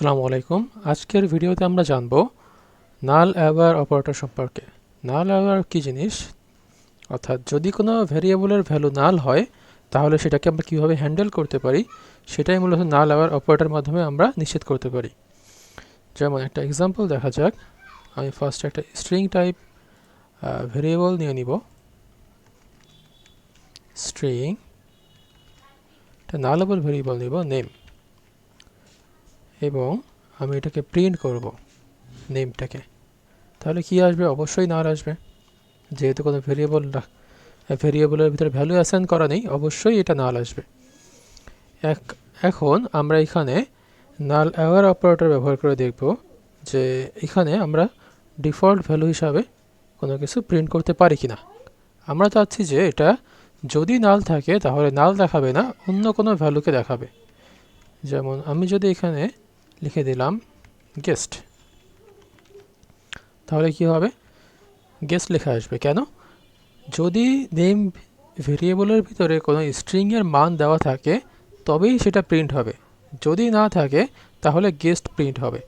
আসসালামু আলাইকুম। আজকের ভিডিওতে আমরা জানব নাল অ্যাওয়ার অপারেটর সম্পর্কে। নাল অ্যাওয়ার কি জিনিস, অর্থাৎ যদি কোনো ভ্যারিয়েবলের ভ্যালু নাল হয় তাহলে সেটাকে আমরা কিভাবে হ্যান্ডেল করতে পারি, সেটাই মূলত নাল অ্যাওয়ার অপারেটরের মাধ্যমে আমরা নিশ্চিত করতে পারি। যেমন একটা এক্সাম্পল দেখা যাক। আমি ফার্স্ট একটা স্ট্রিং টাইপ ভ্যারিয়েবল নিয়ে নিব। স্ট্রিং একটা নালেবল ভ্যারিয়েবল নিব নেম, এবং আমি এটাকে প্রিন্ট করব নেমটাকে। তাহলে কি আসবে? অবশ্যই নাল আসবে, যেহেতু কোনো ভ্যারিয়েবলের ভিতরে ভ্যালু অ্যাসাইন করা নেই, অবশ্যই এটা নাল আসবে। এখন আমরা এখানে নাল অ্যাওয়ার অপারেটর ব্যবহার করে দেখব যে এখানে আমরা ডিফল্ট ভ্যালু হিসাবে কোনো কিছু প্রিন্ট করতে পারি কিনা। আমরা চাচ্ছি যে এটা যদি নাল থাকে তাহলে নাল দেখাবে না, অন্য কোনো ভ্যালুকে দেখাবে। যেমন আমি যদি এখানে লিখে দিলাম গেস্ট, তাহলে কি হবে? গেস্ট লেখা আসবে। কেন? যদি নেম ভেরিয়েবলের ভিতরে কোনো স্ট্রিংয়ের মান দেওয়া থাকে তবেই সেটা প্রিন্ট হবে, যদি না থাকে তাহলে গেস্ট প্রিন্ট হবে।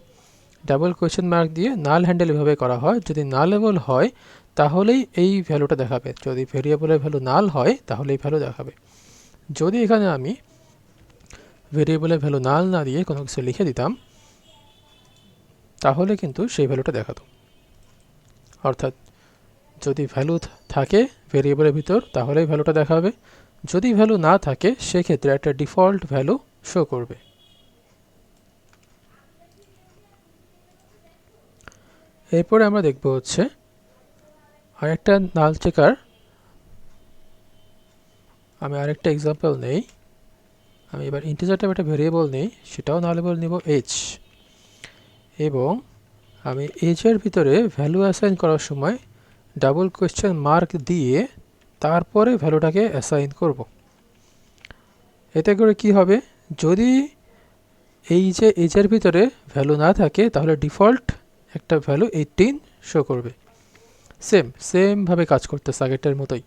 ডাবল কোয়েশ্চেন মার্ক দিয়ে নাল হ্যান্ডেল এভাবে করা হয়। যদি নালেবল হয় তাহলেই এই ভ্যালুটা দেখাবে, যদি ভেরিয়েবলের ভ্যালু নাল হয় তাহলে এই ভ্যালু দেখাবে। যদি এখানে আমি ভেরিয়েবলের ভ্যালু নাল না দিয়ে কোনো কিছু লিখে দিতাম তাহলে কিন্তু সেই ভ্যালুটা দেখাতো। অর্থাৎ যদি ভ্যালু থাকে ভেরিয়েবলের ভিতর তাহলে ভ্যালুটা দেখাবে, যদি ভ্যালু না থাকে সেক্ষেত্রে একটা ডিফল্ট ভ্যালু শো করবে। এরপরে আমরা দেখব হচ্ছে আরেকটা নাল চেকার। আমি আরেকটা এক্সাম্পল নেই। আমি এবার ইন্টিজার টাইপ একটা ভেরিয়েবল নেই, সেটাও নালেবল নিব এইচ, এবং আমি এইচের ভিতরে ভ্যালু অ্যাসাইন করার সময় ডাবল কোয়েশ্চেন মার্ক দিয়ে তারপরে ভ্যালুটাকে অ্যাসাইন করব। এতে করে কি হবে? যদি এই যে এইচের ভিতরে ভ্যালু না থাকে তাহলে ডিফল্ট একটা ভ্যালু 18 শো করবে। সেমভাবে কাজ করতেছে আগেরটার মতোই।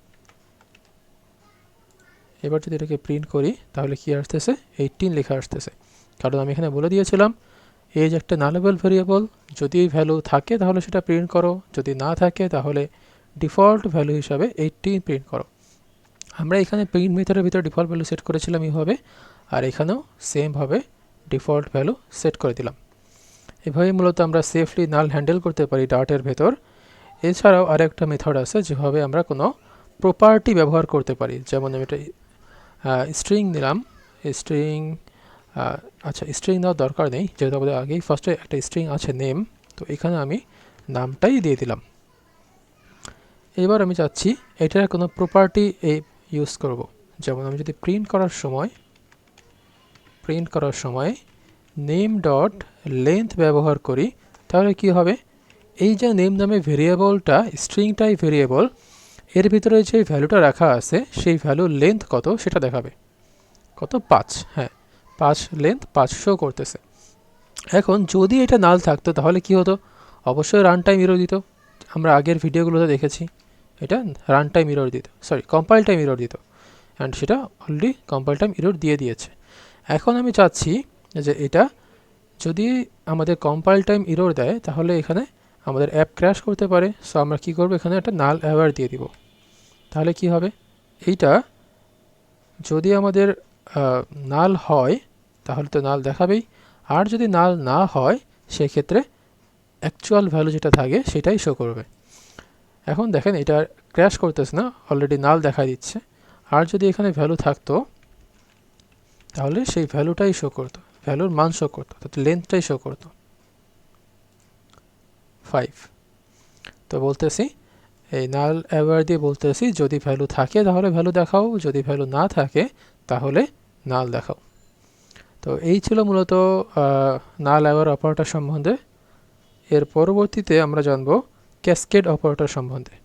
এবার যদি এটাকে প্রিন্ট করি তাহলে কি আসতেছে? 18 লেখা আসতেছে, কারণ আমি এখানে বলে দিয়েছিলাম এই যে একটা নালেবল ভেরিয়েবল, যদি ভ্যালু থাকে তাহলে সেটা প্রিন্ট করো, যদি না থাকে তাহলে ডিফল্ট ভ্যালু হিসাবে 18 প্রিন্ট করো। আমরা এখানে প্রিন্ট মেথডের ভিতরে ডিফল্ট ভ্যালু সেট করেছিলাম এইভাবে, আর এখানেও সেমভাবে ডিফল্ট ভ্যালু সেট করে দিলাম। এভাবে মূলত আমরা সেফলি নাল হ্যান্ডেল করতে পারি ডার্টের ভেতর। এছাড়াও আরেকটা মেথড আছে যেভাবে আমরা কোনো প্রপার্টি ব্যবহার করতে পারি। যেমন আমি একটা স্ট্রিং নিলাম, স্ট্রিং আচ্ছা স্ট্রিং নেওয়ার দরকার নেই, যেহেতু আমাদের আগেই ফার্স্টে একটা স্ট্রিং আছে নেম, তো এখানে আমি নামটাই দিয়ে দিলাম। এবার আমি চাচ্ছি এটার কোনো প্রপার্টি ইউজ করব। যেমন আমি যদি প্রিন্ট করার সময় নেম ডট লেন্থ ব্যবহার করি তাহলে কি হবে? এই যে নেম নামে ভেরিয়েবলটা স্ট্রিং টাইপ ভেরিয়েবল, এর ভিতরে যে ভ্যালুটা রাখা আছে সেই ভ্যালুর লেন্থ কত সেটা দেখাবে। কত? 5। হ্যাঁ, 5 লেন্থ 5 শো করতেছে। এখন যদি এটা নাল থাকতো তাহলে কি হতো? অবশ্যই রান টাইম এরর দিত। আমরা আগের ভিডিওগুলোতে দেখেছি এটা রান টাইম এরর দিত, কম্পাইল টাইম এরর দিত, অ্যান্ড সেটা অলরেডি কম্পাইল টাইম এরর দিয়ে দিয়েছে। এখন আমি চাচ্ছি যে এটা যদি আমাদের কম্পাইল টাইম এরর দেয় তাহলে এখানে আমাদের অ্যাপ ক্র্যাশ করতে পারে। সো আমরা কী করবো? এখানে একটা নাল অ্যাওয়ার দিয়ে দিব। তাহলে কি হবে? এইটা যদি আমাদের নাল হয় তাহলে তো নাল দেখাবেই, আর যদি নাল না হয় সেক্ষেত্রে অ্যাকচুয়াল ভ্যালু যেটা থাকে সেটাই শো করবে। এখন দেখেন এটা ক্র্যাশ করতেছে না, অলরেডি নাল দেখা দিচ্ছে। আর যদি এখানে ভ্যালু থাকতো তাহলে সেই ভ্যালুটাই শো করতো, ভ্যালুর মান শো করতো, অর্থাৎ লেন্থটাই শো করতো 5। তো বলতেছি এই নাল অ্যাওয়ার দিয়ে বলতেছি যদি ভ্যালু থাকে তাহলে ভ্যালু দেখাও, যদি ভ্যালু না থাকে তাহলে নাল দেখাও। তো এই ছিল মূলত নাল অ্যাওয়ার অপারেটর সম্বন্ধে। এর পরবর্তীতে আমরা জানব ক্যাসকেড অপারেটর সম্বন্ধে।